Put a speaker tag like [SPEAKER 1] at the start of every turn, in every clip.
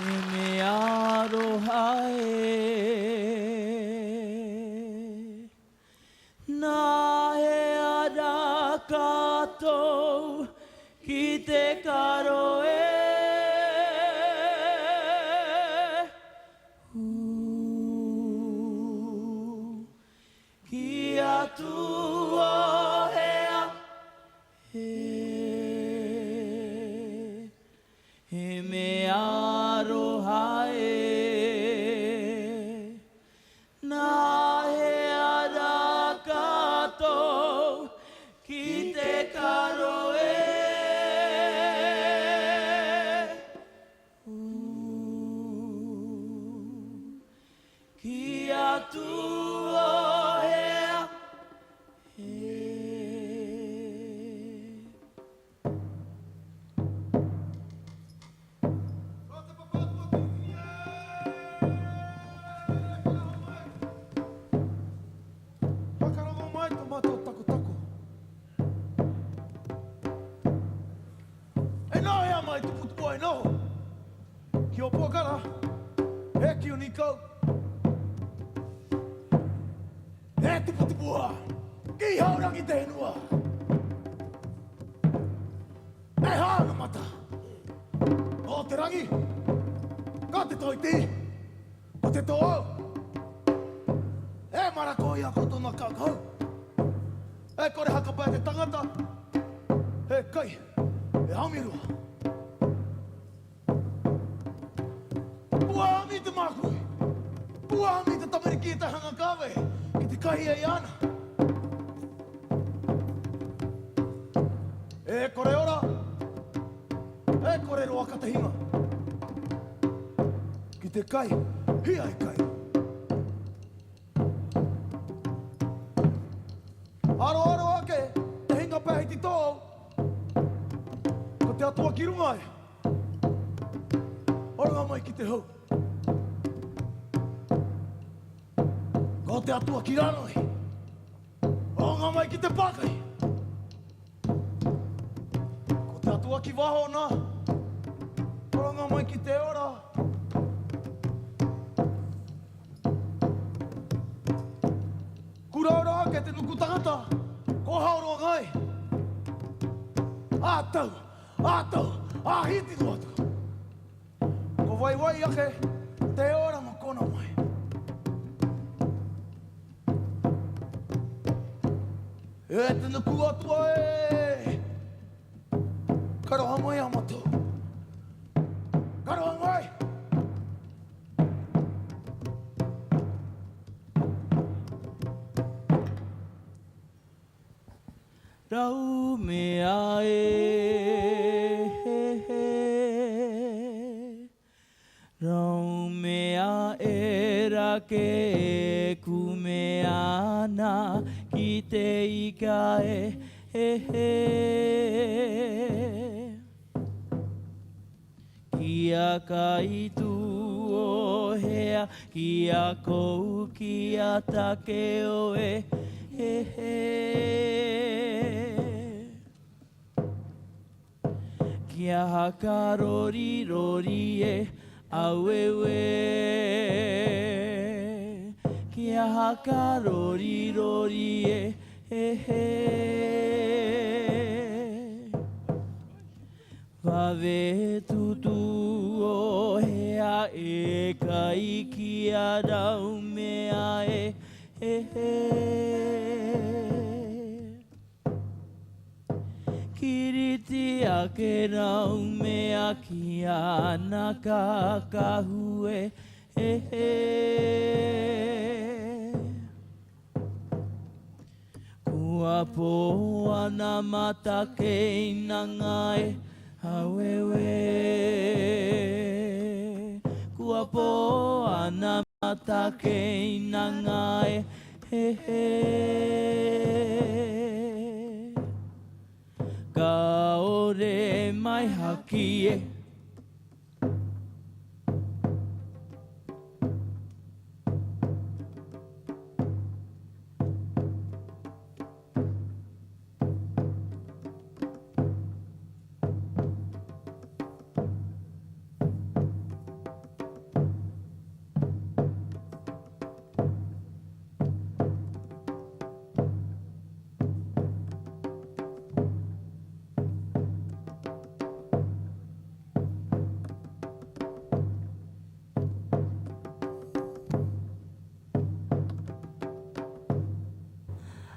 [SPEAKER 1] me aroha nā he ara kātou ki te karo ki atua hea he me aroha nā he ara kātou ki te karo ki atua hea
[SPEAKER 2] Whakarongo mai tō mātou tako. E nā hea mai te putu ai noho. Ki o Puakara, e ki o Nikau. E te putu pua, ki haurangi te henua. E hāna mata. O te rangi, ka te toiti, o te toa. E marako ia koto na kakau. E kore hakapai te tangata. E kai, e haumirua. Puami te makui. Puami te tamariki te hanga kawe. Ki te kahi e ana. E kore ora. E kore roa ka te hinga. Ki te kai, hia e kai. Aro ake, te hinga pehi ti tō. Ko te atua ki runga e. Oranga mai ki te hau. Ko te atua ki ranoi. Oranga mai ki te pakai. Ko te atua ki wahona. Oranga mai ki te ora. Kuraura ake te nuku tangata. Ko haoroa ngai. Ātau, āhiti tu atu. Ko wai ake, te ora ma kona mai. E te nuku atua e. Karoha mai amato. Karoha mai.
[SPEAKER 1] Rau mea Rau mea rake e kumea ana ki te ika Kia kai tu o hea, kia kou, kia take o Kia haka rori auewe Kia haka rori Wave tutu o hea e kai kia rau mea Kiriti ake rau mea ki ana kakahue Kua po ana mata kei nangai Awewe Kua po ana mata kei nangai Ka ore mai haki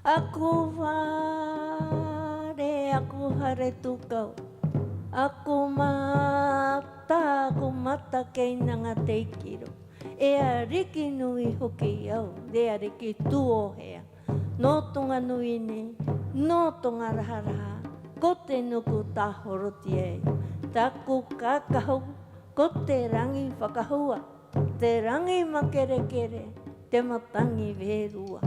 [SPEAKER 3] Aku ware, aku hare tukau. Aku mata kei nanga teikiro. Ea riki nui hoki au, rea riki tuo hea. No tonga nui ne, no tonga raha raha. Ko te nuku tahoroti e. Taku kakahau, ko te rangi whakahua. Te rangi makerekere, te matangi verua.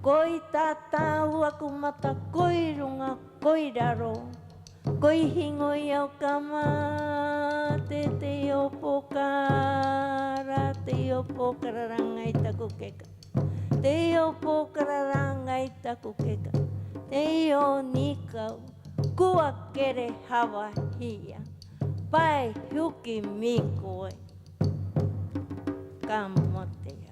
[SPEAKER 3] Koi tātāu aku mata, koi runga, koi raro. Koi hingo i au kama, te opokara rangai taku keka. Te opokara rangai taku keka. Te o nikau, kua kere hawa hia. Pai huki mi koe. Ka motea.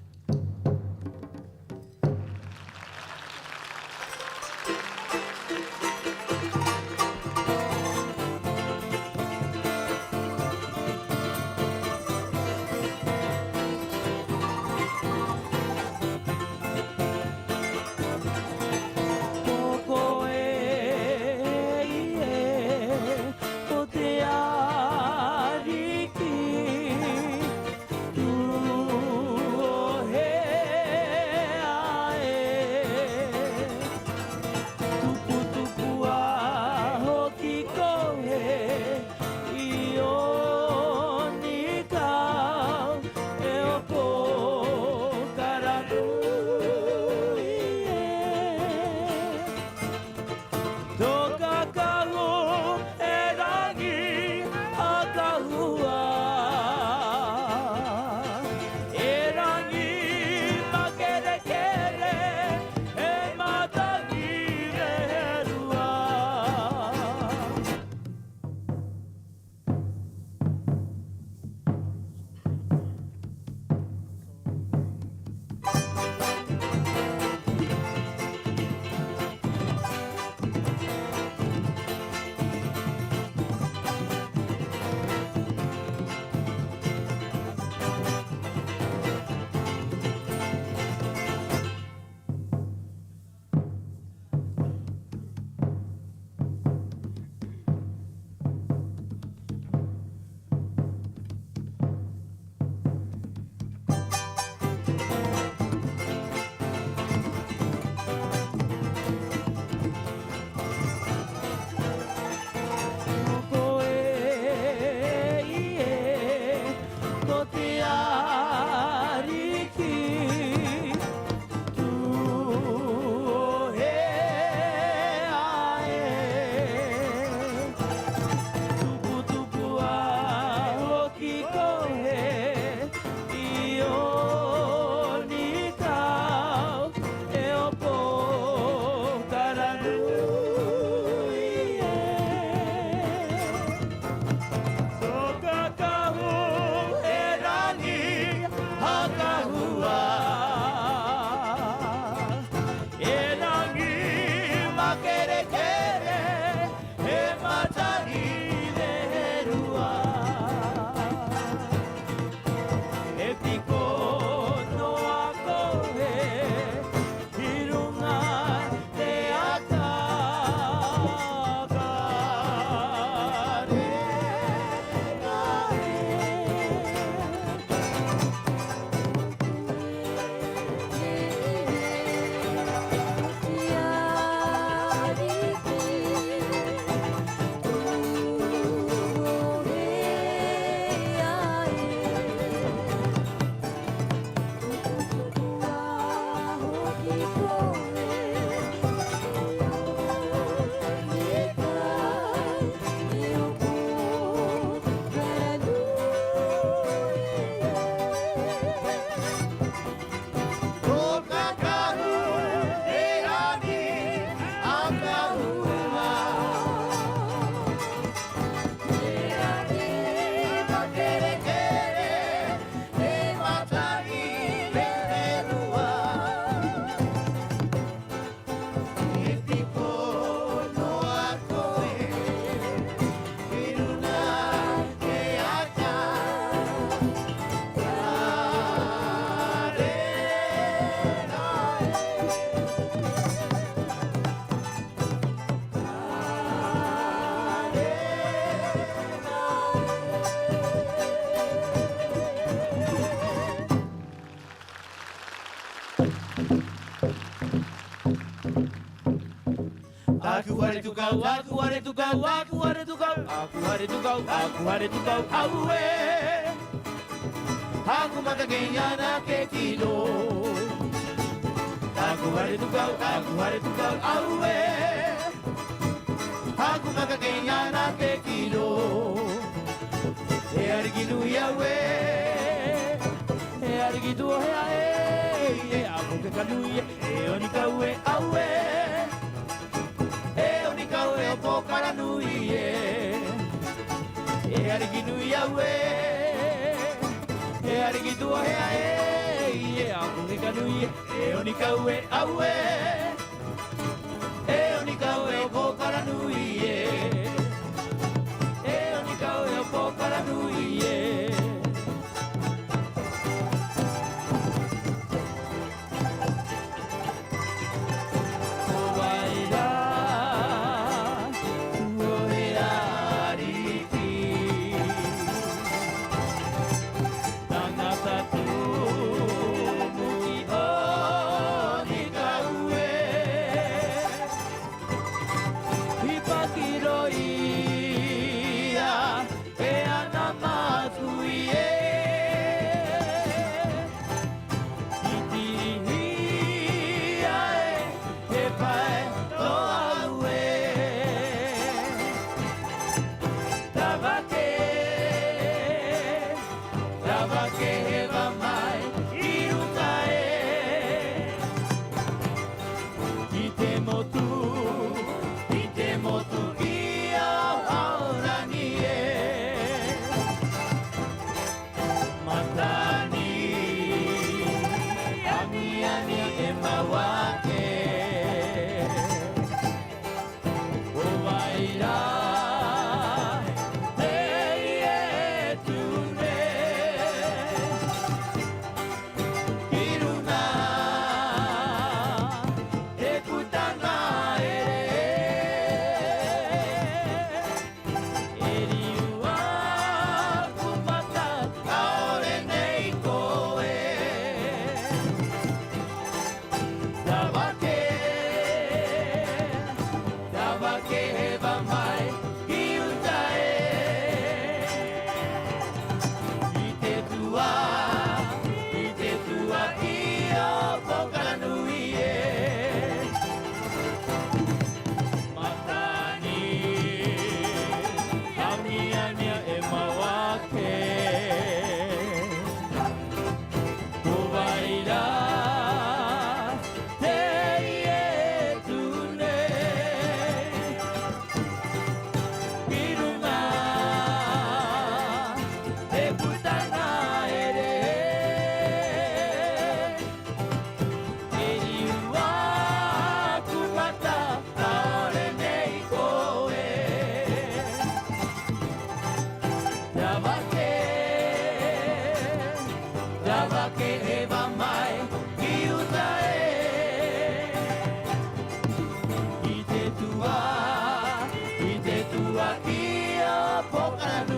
[SPEAKER 1] Aku hare tu kau, aku hare tu kau, aku hare tu kau, aku hare tu kau, aku hare tu kau, aue. Aku mata kenyana ke kilo. Aku hare tu kau, aue. Aku mata kenyana ke kilo. E ariginu iawe. E arigitu o hea e apu ke kanui e onikau e aue. E onikau e o pokara nui e ariginu iawe. E arigitu o hea e apu ke kanui e onikau e aue. E onikau e o pokara nui e onikau e o pokara nui Ite tua ia pokara